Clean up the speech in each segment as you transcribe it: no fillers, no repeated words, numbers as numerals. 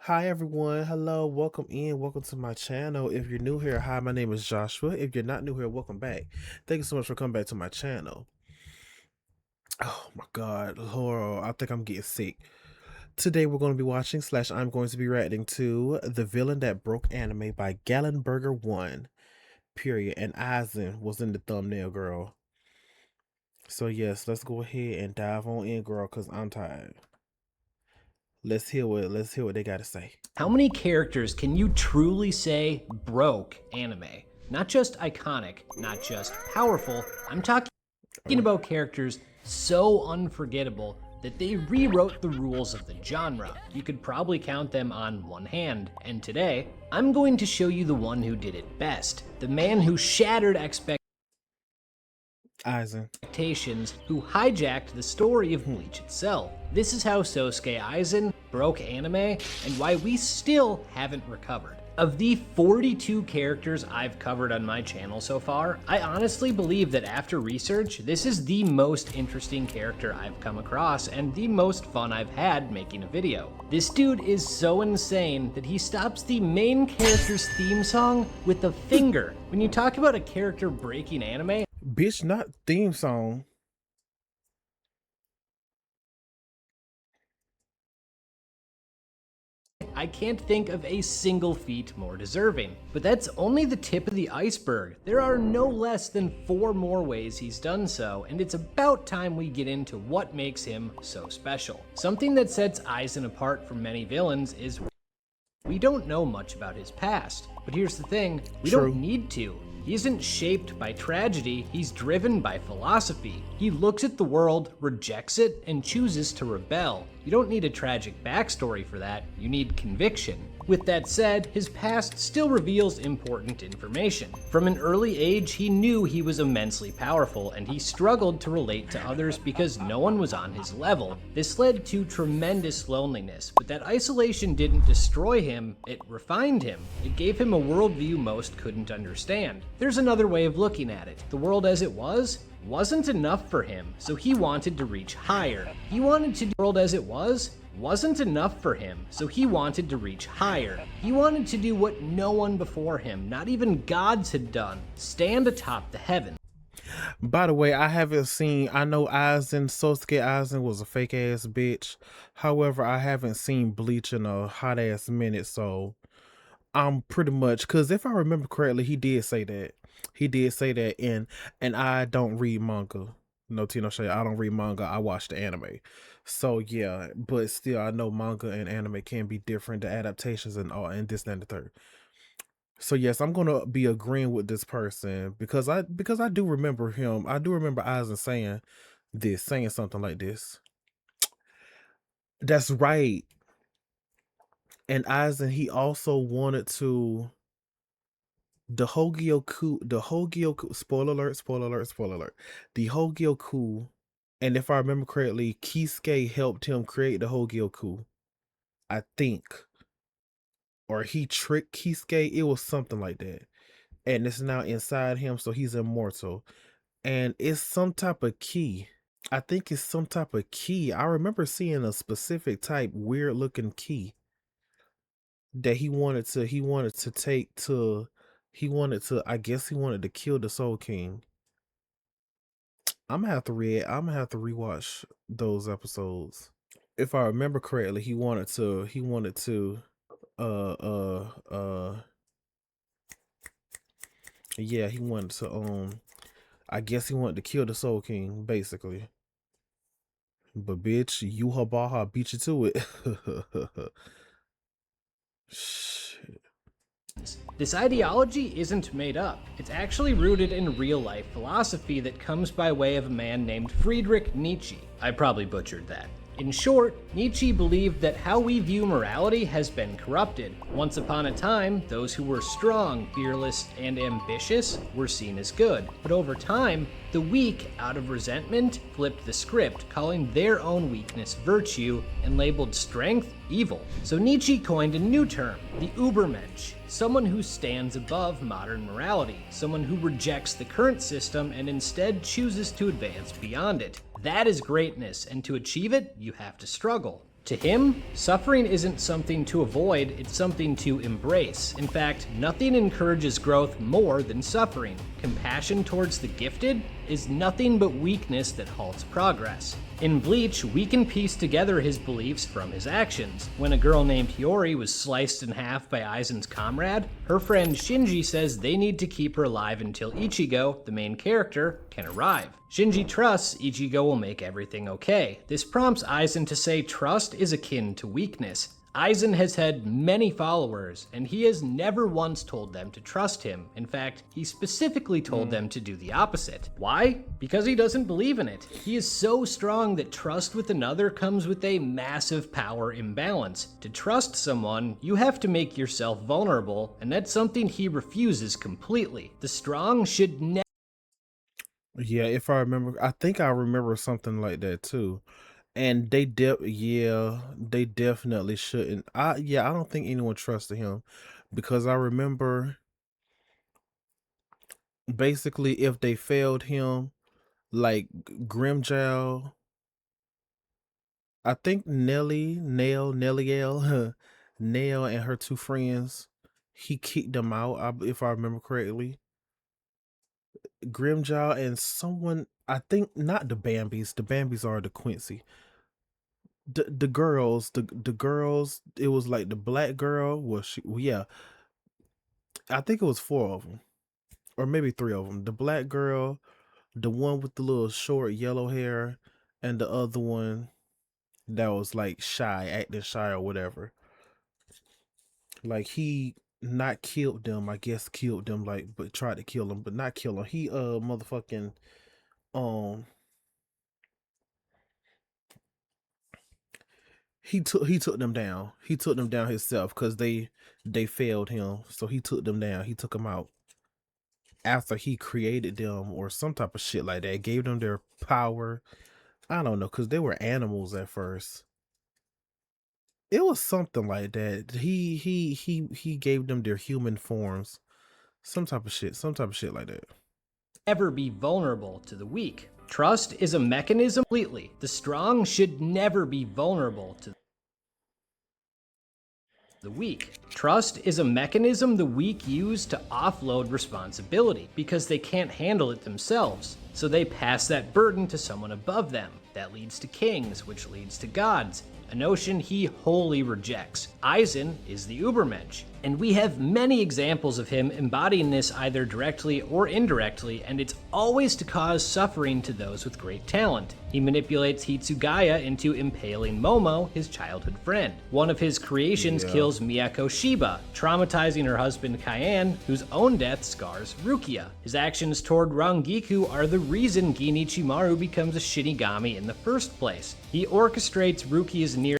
Hi everyone, hello, welcome in, welcome to my channel. If you're new here, hi, my name is Joshua. If you're not new here, welcome back. Thank you so much for coming back to my channel. Oh my god, Laurel, I think I'm getting sick. Today we're going to be watching / I'm going to be reacting to The Villain That Broke Anime by Gallenberger1, period. And Eisen was in the thumbnail, girl. So yes, let's go ahead and dive on in, girl, because I'm tired. Let's hear what they gotta say. How many characters can you truly say broke anime? Not just iconic, not just powerful. I'm talking about characters so unforgettable that they rewrote the rules of the genre. You could probably count them on one hand. And today, I'm going to show you the one who did it best. The man who shattered Eisen. expectations, who hijacked the story of Bleach itself. This is how Sosuke Aizen broke anime and why we still haven't recovered. Of the 42 characters I've covered on my channel so far, I honestly believe that after research, this is the most interesting character I've come across and the most fun I've had making a video. This dude is so insane that he stops the main character's theme song with a finger. When you talk about a character breaking anime, Bitch, not theme song. I can't think of a single feat more deserving. But that's only the tip of the iceberg. There are no less than 4 more ways he's done so, and it's about time we get into what makes him so special. Something that sets Aizen apart from many villains is we don't know much about his past. But here's the thing, we True. don't need to. He isn't shaped by tragedy, he's driven by philosophy. He looks at the world, rejects it, and chooses to rebel. You don't need a tragic backstory for that, you need conviction. With that said, his past still reveals important information. From an early age, he knew he was immensely powerful, and he struggled to relate to others because no one was on his level. This led to tremendous loneliness, but that isolation didn't destroy him, it refined him. It gave him a worldview most couldn't understand. There's another way of looking at it. The world as it wasn't enough for him, so he wanted to reach higher. He wanted to do the world as it wasn't enough for him, so he wanted to reach higher. He wanted to do what no one before him, not even gods, had done, stand atop the heavens. By the way, I know Sosuke Aizen was a fake ass bitch. However, I haven't seen Bleach in a hot ass minute, so I'm pretty much, because if I remember correctly, he did say that. And I don't read manga. No Tino Shay, I don't read manga, I watch the anime. So yeah, but still I know manga and anime can be different, the adaptations and all, and this, that, and the third. So yes, I'm gonna be agreeing with this person because I do remember him. I do remember Aizen saying something like this. That's right. And Aizen, he also wanted to the Hogyoku, spoiler alert, the Hogyoku, and if I remember correctly, Kisuke helped him create the Hogyoku, I think, or he tricked Kisuke, it was something like that, and it's now inside him, so he's immortal, and it's some type of key. I think it's some type of key. I remember seeing a specific type, weird looking key that he wanted to I guess he wanted to kill the Soul King. I'm gonna have to rewatch those episodes. If I remember correctly, he wanted to yeah, he wanted to I guess he wanted to kill the Soul King, basically. But bitch, Yuha Baha beat you to it. Shit. This ideology isn't made up. It's actually rooted in real-life philosophy that comes by way of a man named Friedrich Nietzsche. I probably butchered that. In short, Nietzsche believed that how we view morality has been corrupted. Once upon a time, those who were strong, fearless, and ambitious were seen as good. But over time, the weak, out of resentment, flipped the script, calling their own weakness virtue and labeled strength evil. So Nietzsche coined a new term, the Übermensch, someone who stands above modern morality, someone who rejects the current system and instead chooses to advance beyond it. That is greatness, and to achieve it, you have to struggle. To him, suffering isn't something to avoid, it's something to embrace. In fact, nothing encourages growth more than suffering. Compassion towards the gifted is nothing but weakness that halts progress. In Bleach, we can piece together his beliefs from his actions. When a girl named Hiyori was sliced in half by Aizen's comrade, her friend Shinji says they need to keep her alive until Ichigo, the main character, can arrive. Shinji trusts Ichigo will make everything okay. This prompts Aizen to say trust is akin to weakness. Aizen has had many followers, and he has never once told them to trust him. In fact, he specifically told them to do the opposite. Why? Because he doesn't believe in it. He is so strong that trust with another comes with a massive power imbalance. To trust someone, you have to make yourself vulnerable, and that's something he refuses completely. The strong should never. Yeah, if I remember, I think I remember something like that too. And they they definitely shouldn't. I don't think anyone trusted him because I remember basically if they failed him, like Grimjow, I think Nelliel, Nail and her two friends, he kicked them out, if I remember correctly. Grimjaw and someone, I think not the Bambis. The Bambis are the Quincy. The girls, the girls. It was like the black girl. Yeah, I think it was four of them, or maybe three of them. The black girl, the one with the little short yellow hair, and the other one that was like shy, acting shy or whatever. Like he not killed them, I guess killed them, like, but tried to kill them, but not kill them. He motherfucking um he took them down. He took them down himself because they failed him. So he took them down. He took them out after he created them or some type of shit like that. Gave them their power. I don't know, because they were animals at first. It was something like that. He gave them their human forms. Some type of shit. Some type of shit like that. Ever be vulnerable to the weak. Trust is a mechanism completely. The strong should never be vulnerable to the weak. Trust is a mechanism the weak use to offload responsibility because they can't handle it themselves. So they pass that burden to someone above them. That leads to kings, which leads to gods, a notion he wholly rejects. Aizen is the Ubermensch, and we have many examples of him embodying this either directly or indirectly, and it's always to cause suffering to those with great talent. He manipulates Hitsugaya into impaling Momo, his childhood friend. One of his creations kills Miyako Shiba, traumatizing her husband Cayenne, whose own death scars Rukia. His actions toward Rangiku are the reason Ginichimaru becomes a Shinigami in the first place. He orchestrates Rukia's near.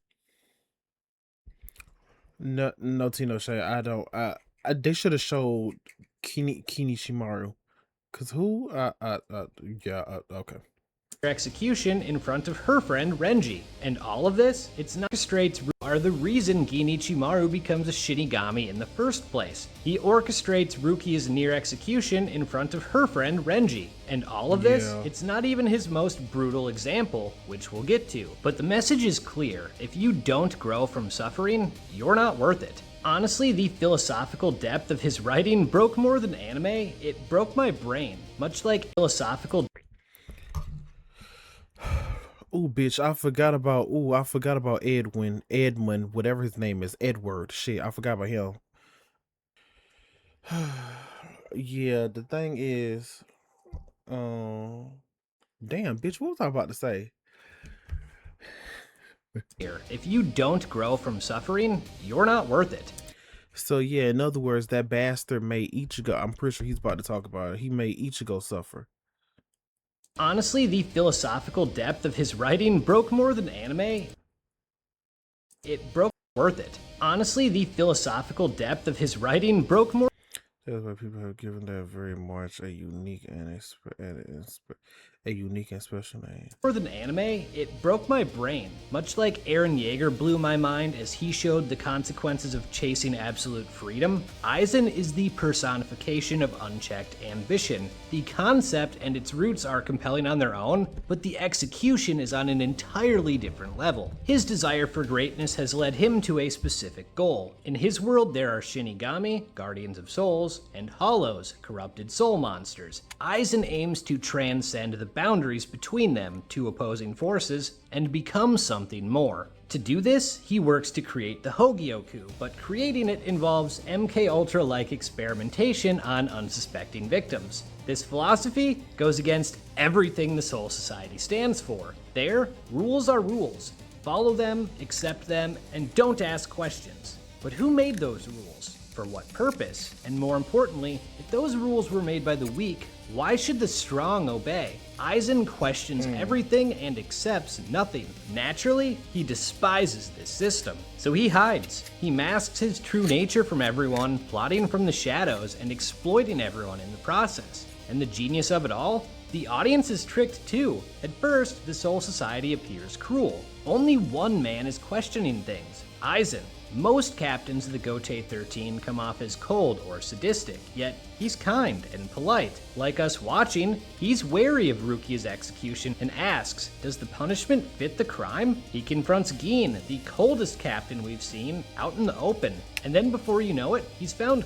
No, Tino Shay. I don't. They should have showed Kinishimaru. Cause who? Okay. Execution in front of her friend Renji. And all of this, it's not orchestrates are the reason Ginichimaru becomes a Shinigami in the first place. He orchestrates Rukia's near execution in front of her friend Renji. And all of this, it's not even his most brutal example, which we'll get to. But the message is clear. If you don't grow from suffering, you're not worth it. Honestly, the philosophical depth of his writing broke more than anime. It broke my brain, much like philosophical. Ooh, bitch, I forgot about Edmund, whatever his name is, Edward. Shit, I forgot about him. Yeah, the thing is, damn, bitch, what was I about to say? If you don't grow from suffering, you're not worth it. So yeah, in other words, that bastard made Ichigo, I'm pretty sure he's about to talk about it, he made Ichigo suffer. Honestly, the philosophical depth of his writing broke more than anime. It broke worth it. Honestly, the philosophical depth of his writing broke more. That's why people have given that very much a unique and A unique and special name. More than anime, it broke my brain. Much like Eren Yeager blew my mind as he showed the consequences of chasing absolute freedom, Aizen is the personification of unchecked ambition. The concept and its roots are compelling on their own, but the execution is on an entirely different level. His desire for greatness has led him to a specific goal. In his world, there are Shinigami, guardians of souls, and Hollows, corrupted soul monsters. Aizen aims to transcend the boundaries between them, two opposing forces, and become something more. To do this, he works to create the Hogyoku, but creating it involves MK Ultra-like experimentation on unsuspecting victims. This philosophy goes against everything the Soul Society stands for. There, rules are rules. Follow them, accept them, and don't ask questions. But who made those rules? For what purpose? And more importantly, if those rules were made by the weak, why should the strong obey? Aizen questions everything and accepts nothing. Naturally, he despises this system. So he hides. He masks his true nature from everyone, plotting from the shadows and exploiting everyone in the process. And the genius of it all? The audience is tricked too. At first, the Soul Society appears cruel. Only one man is questioning things, Aizen. Most captains of the Gotei 13 come off as cold or sadistic, yet he's kind and polite. Like us watching, he's wary of Rukia's execution and asks, does the punishment fit the crime? He confronts Gin, the coldest captain we've seen, out in the open. And then before you know it, he's found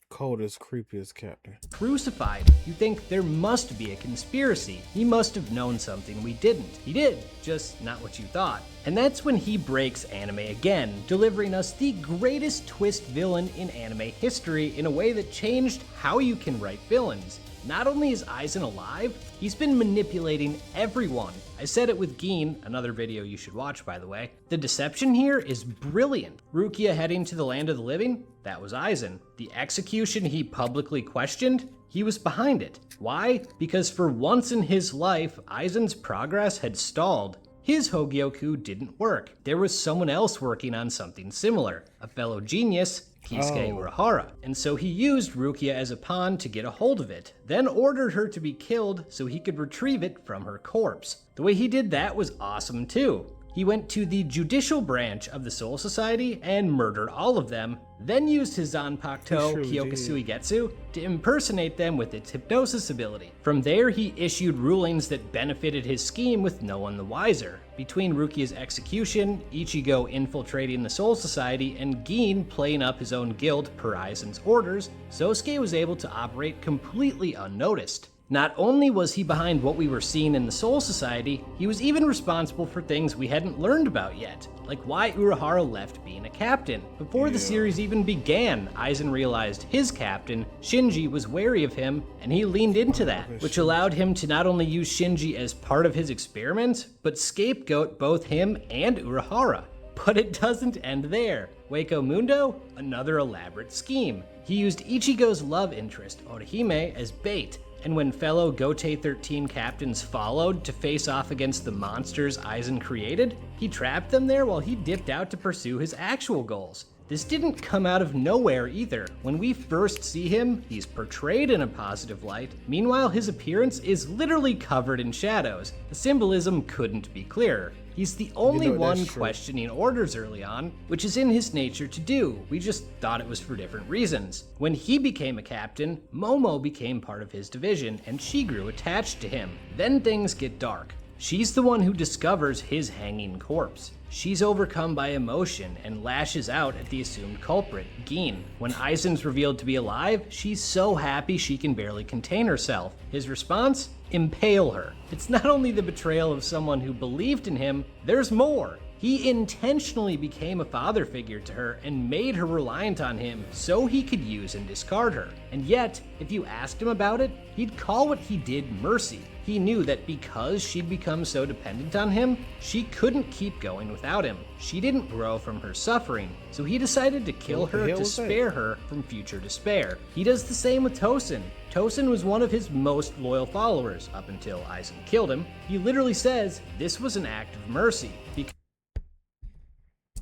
Coldest, creepiest captain. crucified. You think there must be a conspiracy. He must have known something we didn't. He did, just not what you thought. And that's when he breaks anime again, delivering us the greatest twist villain in anime history in a way that changed how you can write villains. Not only is Aizen alive, he's been manipulating everyone. I said it with Gin, another video you should watch by the way. The deception here is brilliant. Rukia heading to the land of the living? That was Aizen. The execution he publicly questioned? He was behind it. Why? Because for once in his life, Aizen's progress had stalled. His Hogyoku didn't work. There was someone else working on something similar, a fellow genius, Kisuke Urahara. And so he used Rukia as a pawn to get a hold of it, then ordered her to be killed so he could retrieve it from her corpse. The way he did that was awesome too. He went to the judicial branch of the Soul Society and murdered all of them, then used his Zanpakuto Kyoka Suigetsu to impersonate them with its hypnosis ability. From there, he issued rulings that benefited his scheme with no one the wiser. Between Rukia's execution, Ichigo infiltrating the Soul Society, and Gin playing up his own guild per Aizen's orders, Sosuke was able to operate completely unnoticed. Not only was he behind what we were seeing in the Soul Society, he was even responsible for things we hadn't learned about yet, like why Urahara left being a captain. Before the series even began, Aizen realized his captain, Shinji, was wary of him, and he leaned into that, which allowed him to not only use Shinji as part of his experiments, but scapegoat both him and Urahara. But it doesn't end there. Hueco Mundo? Another elaborate scheme. He used Ichigo's love interest, Orihime, as bait, and when fellow Gotei 13 captains followed to face off against the monsters Aizen created, he trapped them there while he dipped out to pursue his actual goals. This didn't come out of nowhere either. When we first see him, he's portrayed in a positive light. Meanwhile, his appearance is literally covered in shadows. The symbolism couldn't be clearer. He's the only one questioning orders early on, which is in his nature to do. We just thought it was for different reasons. When he became a captain, Momo became part of his division, and she grew attached to him. Then things get dark. She's the one who discovers his hanging corpse. She's overcome by emotion and lashes out at the assumed culprit, Gin. When Aizen's revealed to be alive, she's so happy she can barely contain herself. His response? Impale her. It's not only the betrayal of someone who believed in him, there's more. He intentionally became a father figure to her and made her reliant on him so he could use and discard her. And yet, if you asked him about it, he'd call what he did mercy. He knew that because she'd become so dependent on him, she couldn't keep going without him. She didn't grow from her suffering, so he decided to kill her to spare her from future despair. He does the same with Tosin. Tosin was one of his most loyal followers up until Aizen killed him. He literally says this was an act of mercy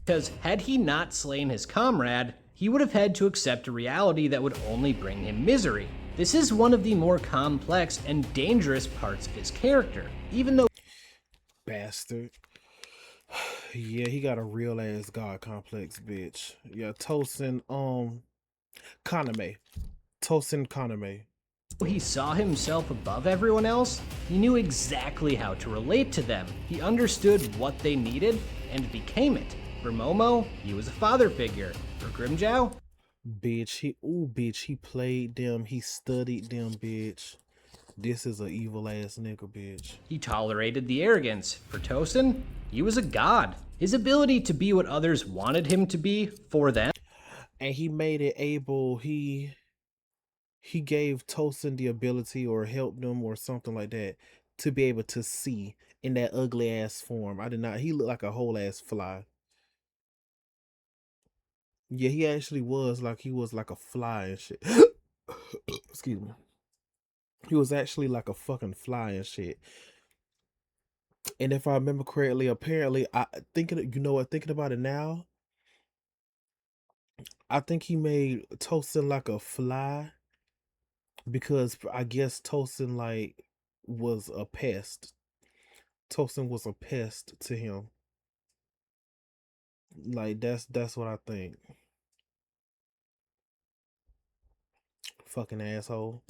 because had he not slain his comrade, he would have had to accept a reality that would only bring him misery. This is one of the more complex and dangerous parts of his character, even though Bastard. Yeah, he got a real ass god complex, bitch. Yeah, Kaname. Tosin Kaname. he saw himself above everyone else, he knew exactly how to relate to them. He understood what they needed and became it. For Momo, he was a father figure. For Grimjow, Bitch, he played them, he studied them, bitch. This is a evil ass nigga, bitch. he tolerated the arrogance. For Tosin, he was a god. His ability to be what others wanted him to be for them. And he made it able, he gave Tosin the ability or helped them or something like that to be able to see in that ugly ass form. I did not, he looked like a whole ass fly. Yeah, he actually was like, he was like a fly and shit. Excuse me. He was actually like a fucking fly and shit. And if I remember correctly, apparently, thinking about it now, I think he made Tosin like a fly because I guess Tosin like was a pest. Tosin was a pest to him. Like that's what I think. Fucking asshole.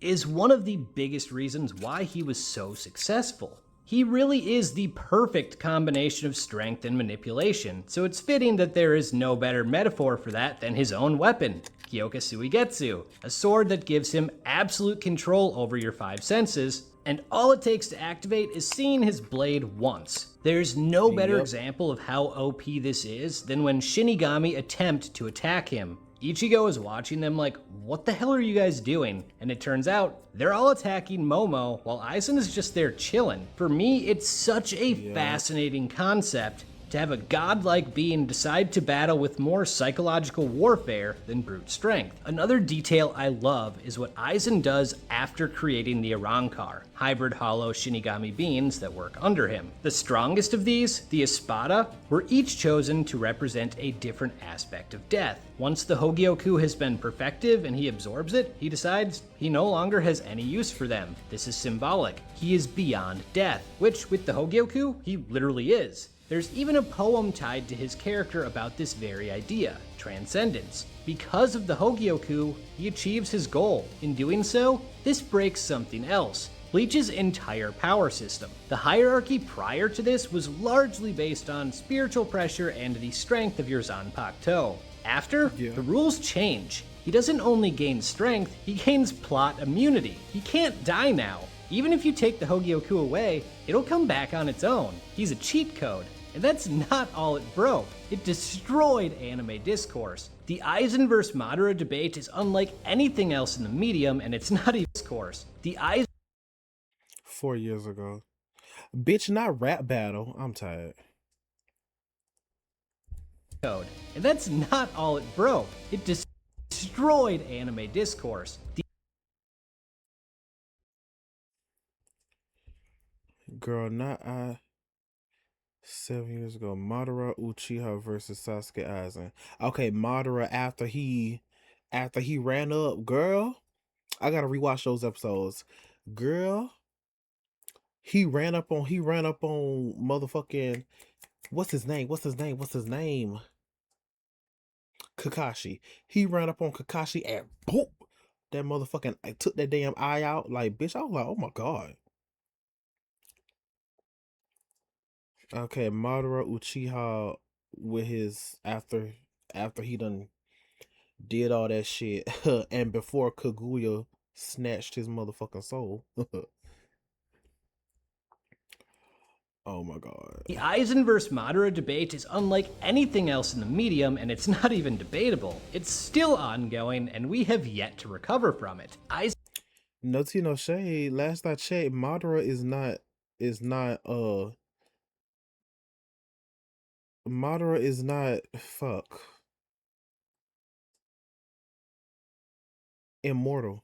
Is one of the biggest reasons why he was so successful. He really is the perfect combination of strength and manipulation, so it's fitting that there is no better metaphor for that than his own weapon, Gyokasuigetsu, a sword that gives him absolute control over your five senses, and all it takes to activate is seeing his blade once. There's no better Yep. example of how OP this is than when Shinigami attempt to attack him. Ichigo is watching them like, what the hell are you guys doing? And it turns out, they're all attacking Momo while Aizen is just there chilling. For me, it's such a fascinating concept to have a godlike being decide to battle with more psychological warfare than brute strength. Another detail I love is what Aizen does after creating the Arankar, hybrid hollow Shinigami beings that work under him. The strongest of these, the Espada, were each chosen to represent a different aspect of death. Once the Hogyoku has been perfected and he absorbs it, he decides he no longer has any use for them. This is symbolic. He is beyond death, which with the Hogyoku, he literally is. There's even a poem tied to his character about this very idea, transcendence. Because of the Hogyoku, he achieves his goal. In doing so, this breaks something else. Bleach's entire power system. The hierarchy prior to this was largely based on spiritual pressure and the strength of your Zanpakuto. After, the rules change. He doesn't only gain strength, he gains plot immunity. He can't die now. Even if you take the Hogyoku away, it'll come back on its own. He's a cheat code. And that's not all it broke. It destroyed anime discourse. The Aizen vs. Madara debate is unlike anything else in the medium, and it's not even discourse. The Aizen 4 years ago. Bitch, not rap battle. I'm tired. code. And that's not all it broke. It destroyed anime discourse. Girl, not I. 7 years ago, Madara Uchiha versus Sasuke Aizen. Okay, Madara after he ran up, girl. I gotta rewatch those episodes. Girl, he ran up on motherfucking what's his name? Kakashi. He ran up on Kakashi and boop. That motherfucking I took that damn eye out. Like, bitch, I was like, oh my god. Okay, Madara Uchiha with his after he done did all that shit and before Kaguya snatched his motherfucking soul. Oh my god. The Aizen vs. Madara debate is unlike anything else in the medium, and it's not even debatable. It's still ongoing, and we have yet to recover from it. No tea, no shade. Last I checked, Madara is not fuck immortal.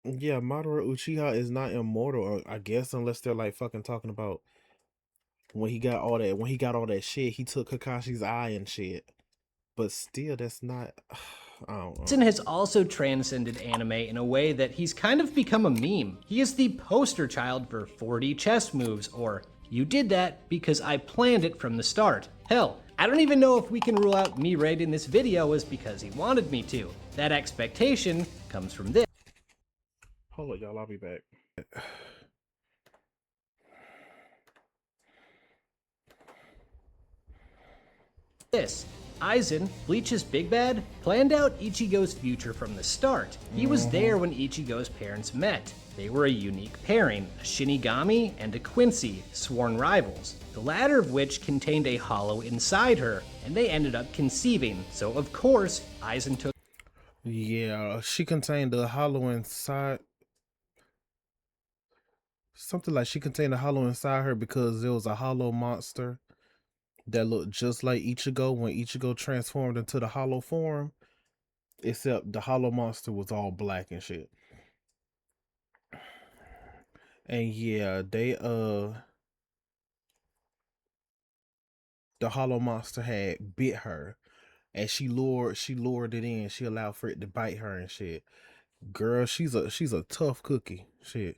Yeah, Madara Uchiha is not immortal, I guess, unless they're like fucking talking about when he got all that shit, he took Kakashi's eye and shit. But still, that's not I don't know. Aizen has also transcended anime in a way that he's kind of become a meme. He is the poster child for 4D chess moves, or you did that because I planned it from the start. Hell, I don't even know if we can rule out me rating this video was because he wanted me to. That expectation comes from this. Hold up, y'all. I'll be back. Aizen, Bleach's big bad, planned out Ichigo's future from the start. He was there when Ichigo's parents met. They were a unique pairing, a Shinigami and a Quincy, sworn rivals, the latter of which contained a hollow inside her, and they ended up conceiving, so of course, Aizen took. Yeah, she contained a hollow inside. Something like she contained a hollow inside her because there was a hollow monster that looked just like Ichigo when Ichigo transformed into the hollow form, except the hollow monster was all black and shit. And yeah, the hollow monster had bit her, and she lured it in. She allowed for it to bite her and shit. Girl, she's a tough cookie. Shit.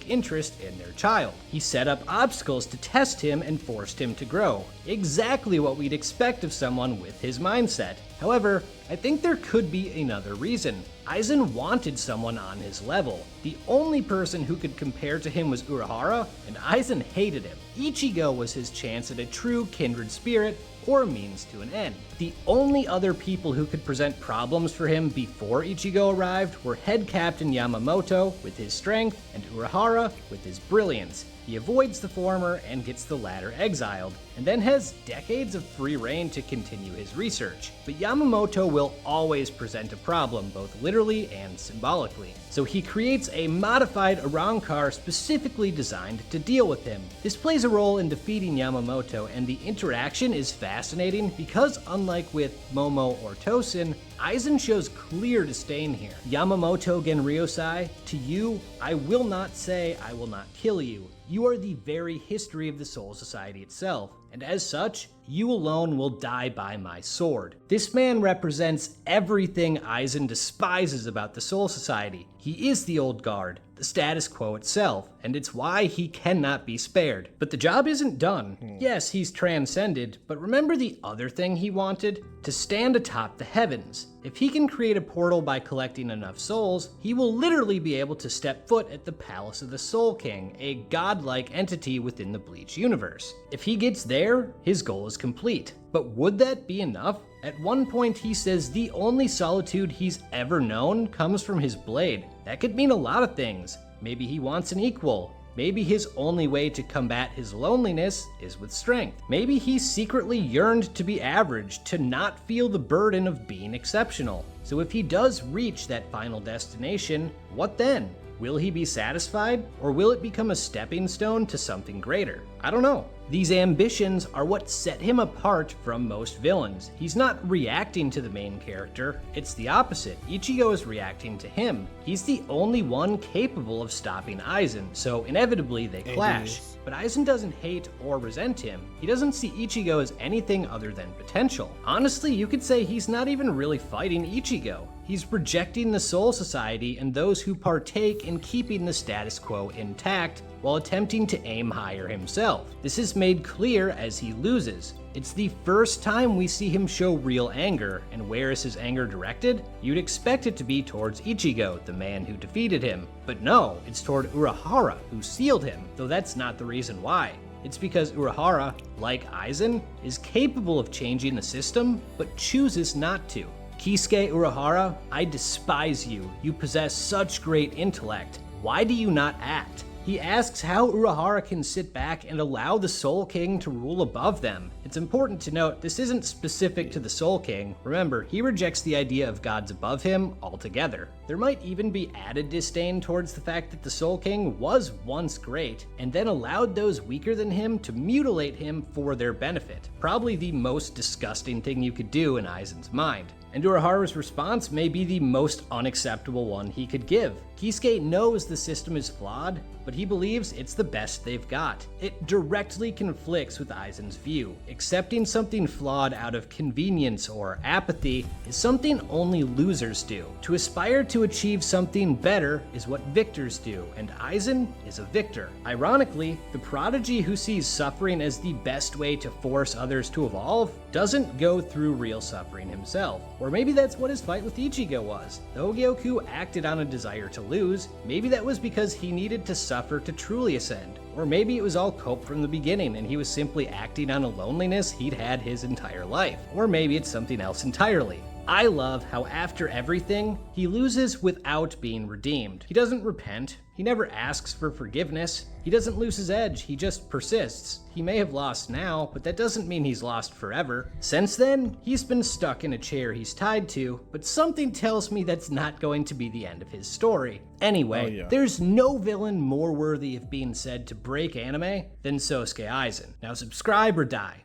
Interest in their child. He set up obstacles to test him and forced him to grow. Exactly what we'd expect of someone with his mindset. However, I think there could be another reason. Aizen wanted someone on his level. The only person who could compare to him was Urahara, and Aizen hated him. Ichigo was his chance at a true kindred spirit, or a means to an end. The only other people who could present problems for him before Ichigo arrived were Head Captain Yamamoto with his strength and Urahara with his brilliance. He avoids the former and gets the latter exiled, and then has decades of free reign to continue his research. But Yamamoto will always present a problem, both literally and symbolically. So he creates a modified Arrancar specifically designed to deal with him. This plays a role in defeating Yamamoto, and the interaction is fascinating because unlike with Momo or Tosin, Aizen shows clear disdain here. Yamamoto Genryosai, to you, I will not say I will not kill you. You are the very history of the Soul Society itself, and as such, you alone will die by my sword. This man represents everything Aizen despises about the Soul Society. He is the old guard, the status quo itself, and it's why he cannot be spared. But the job isn't done. Yes, he's transcended, but remember the other thing he wanted? To stand atop the heavens. If he can create a portal by collecting enough souls, he will literally be able to step foot at the Palace of the Soul King, a godlike entity within the Bleach universe. If he gets there, his goal is complete. But would that be enough? At one point he says the only solitude he's ever known comes from his blade. That could mean a lot of things. Maybe he wants an equal. Maybe his only way to combat his loneliness is with strength. Maybe he secretly yearned to be average, to not feel the burden of being exceptional. So if he does reach that final destination, what then? Will he be satisfied, or will it become a stepping stone to something greater? I don't know. These ambitions are what set him apart from most villains. He's not reacting to the main character, it's the opposite. Ichigo is reacting to him. He's the only one capable of stopping Aizen, so inevitably they clash. But Aizen doesn't hate or resent him. He doesn't see Ichigo as anything other than potential. Honestly, you could say he's not even really fighting Ichigo. He's rejecting the Soul Society and those who partake in keeping the status quo intact while attempting to aim higher himself. This is made clear as he loses. It's the first time we see him show real anger, and where is his anger directed? You'd expect it to be towards Ichigo, the man who defeated him. But no, it's toward Urahara, who sealed him, though that's not the reason why. It's because Urahara, like Aizen, is capable of changing the system, but chooses not to. Kisuke Urahara, I despise you. You possess such great intellect. Why do you not act? He asks how Urahara can sit back and allow the Soul King to rule above them. It's important to note this isn't specific to the Soul King. Remember, he rejects the idea of gods above him altogether. There might even be added disdain towards the fact that the Soul King was once great, and then allowed those weaker than him to mutilate him for their benefit. Probably the most disgusting thing you could do in Aizen's mind. And Urahara's response may be the most unacceptable one he could give. Kisuke knows the system is flawed, but he believes it's the best they've got. It directly conflicts with Aizen's view. Accepting something flawed out of convenience or apathy is something only losers do. To aspire to achieve something better is what victors do, and Aizen is a victor. Ironically, the prodigy who sees suffering as the best way to force others to evolve doesn't go through real suffering himself. Or maybe that's what his fight with Ichigo was. The Hogyoku acted on a desire to lose. Maybe that was because he needed to suffer to truly ascend. Or maybe it was all cope from the beginning and he was simply acting on a loneliness he'd had his entire life. Or maybe it's something else entirely. I love how after everything, he loses without being redeemed. He doesn't repent. He never asks for forgiveness. He doesn't lose his edge, he just persists. He may have lost now, but that doesn't mean he's lost forever. Since then, he's been stuck in a chair he's tied to, but something tells me that's not going to be the end of his story. Anyway, There's no villain more worthy of being said to break anime than Sosuke Aizen. Now subscribe or die.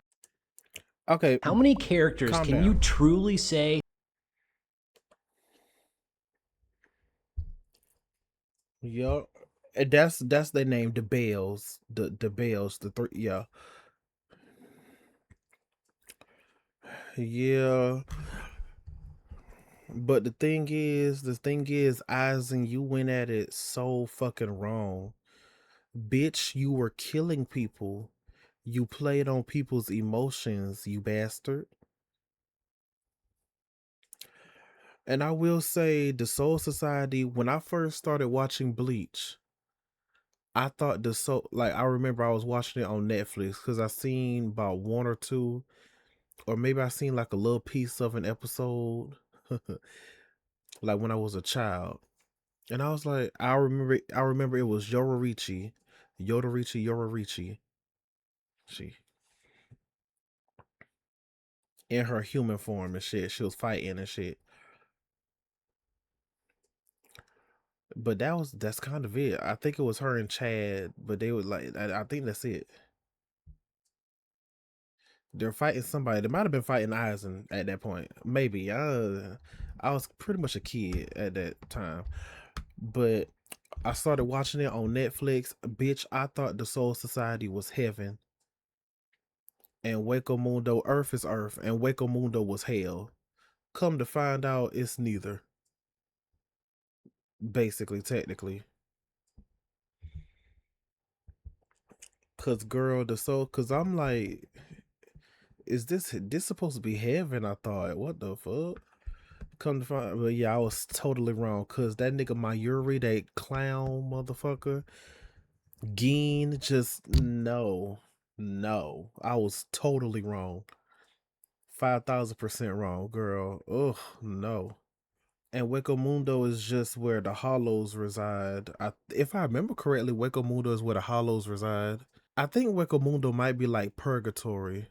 Okay. How many characters can you truly say? Yeah, and that's their name, the Bells, the Bells, the three. Yeah, yeah. But the thing is, Aizen, you went at it so fucking wrong, bitch. You were killing people. You played on people's emotions, you bastard. And I will say, the Soul Society. When I first started watching Bleach, I thought the soul, like, I remember I was watching it on Netflix because I seen about one or two, or maybe I seen like a little piece of an episode, like when I was a child, and I was like, I remember it was Yororichi, she in her human form and shit. She was fighting and shit, but that's kind of it. I think it was her and Chad, but they were like, I think that's it. They're fighting somebody. They might have been fighting Aizen at that point. Maybe. I was pretty much a kid at that time. But I started watching it on Netflix. Bitch, I thought the Soul Society was heaven. And Waco Mundo, Earth is Earth. And Waco Mundo was hell. Come to find out, it's neither. Basically, technically. Cause girl, cause I'm like, is this supposed to be heaven? I thought. What the fuck? Come to find, but yeah, I was totally wrong. Cause that nigga Mayuri, that clown motherfucker, Geen, just no, I was totally wrong. 5,000% wrong, girl. Ugh, no. And Hueco Mundo is just where the Hollows reside. If I remember correctly, Hueco Mundo is where the Hollows reside. I think Hueco Mundo might be like purgatory.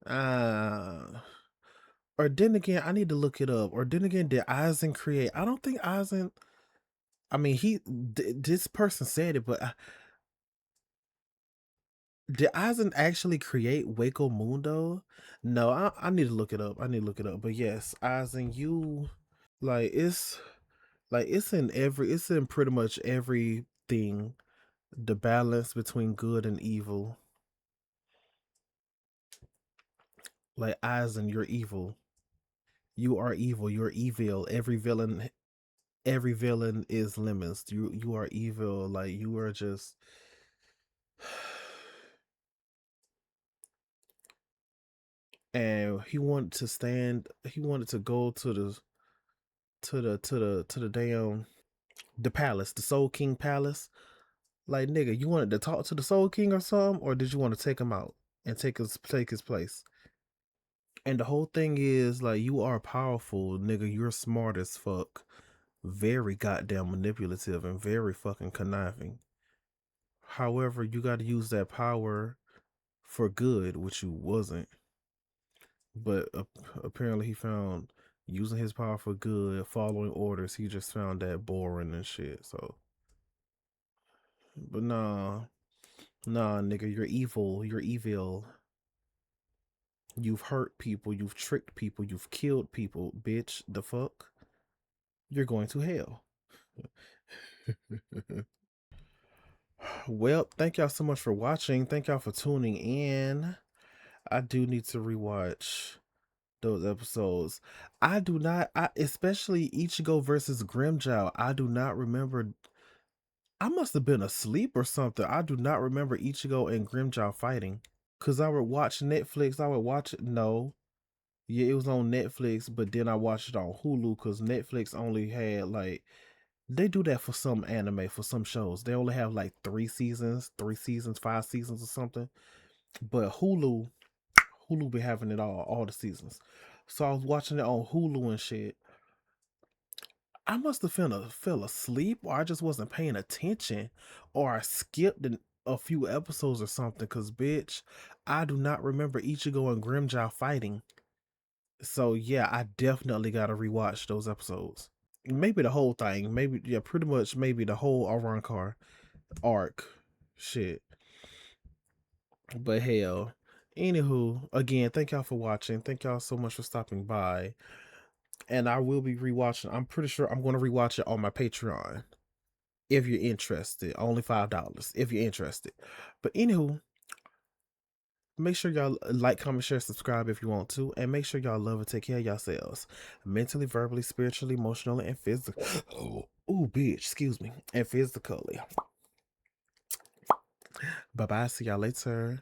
Ah. Or then again, I need to look it up. Or then again, did Aizen create? I don't think Aizen. I mean, this person said it, but did Aizen actually create Waco Mundo? No, I need to look it up. I need to look it up. But yes, Aizen, you like it's in pretty much everything. The balance between good and evil. Like Aizen, you're evil. You are evil. You're evil. Every villain is lemons. You are evil. Like you are just and he wanted to go to the damn the palace, the Soul King palace. Like nigga, you wanted to talk to the Soul King or something, or did you want to take him out and take his place? And the whole thing is like you are powerful, nigga. You're smart as fuck, very goddamn manipulative, and very fucking conniving. However, you got to use that power for good, which you wasn't. But apparently, he found using his power for good, following orders. He just found that boring and shit. So, but nah, nigga, you're evil. You're evil. You've hurt people. You've tricked people. You've killed people, bitch. The fuck? You're going to hell. Well, thank y'all so much for watching. Thank y'all for tuning in. I do need to rewatch those episodes. I do not, especially Ichigo versus Grimjow. I do not remember. I must have been asleep or something. I do not remember Ichigo and Grimjow fighting. Cause I would watch Netflix. I would watch it. No, yeah, it was on Netflix, but then I watched it on Hulu because Netflix only had like they do that for some anime, for some shows. They only have like 3 seasons, 5 seasons or something. But Hulu be having it all the seasons. So I was watching it on Hulu and shit. I must have fell asleep, or I just wasn't paying attention, or I skipped a few episodes or something. Cause bitch, I do not remember Ichigo and Grimjow fighting. So yeah, I definitely gotta rewatch those episodes. Maybe the whole thing. Maybe yeah, pretty much maybe the whole Arrancar arc. Shit. But hell. Anywho, again, thank y'all for watching. Thank y'all so much for stopping by. And I will be rewatching. I'm pretty sure I'm gonna rewatch it on my Patreon. If you're interested. Only $5 if you're interested. But anywho, make sure y'all like, comment, share, subscribe if you want to, and make sure y'all love and take care of yourselves, mentally, verbally, spiritually, emotionally, and physically. Oh, bitch, excuse me, and physically. Bye bye. See y'all later.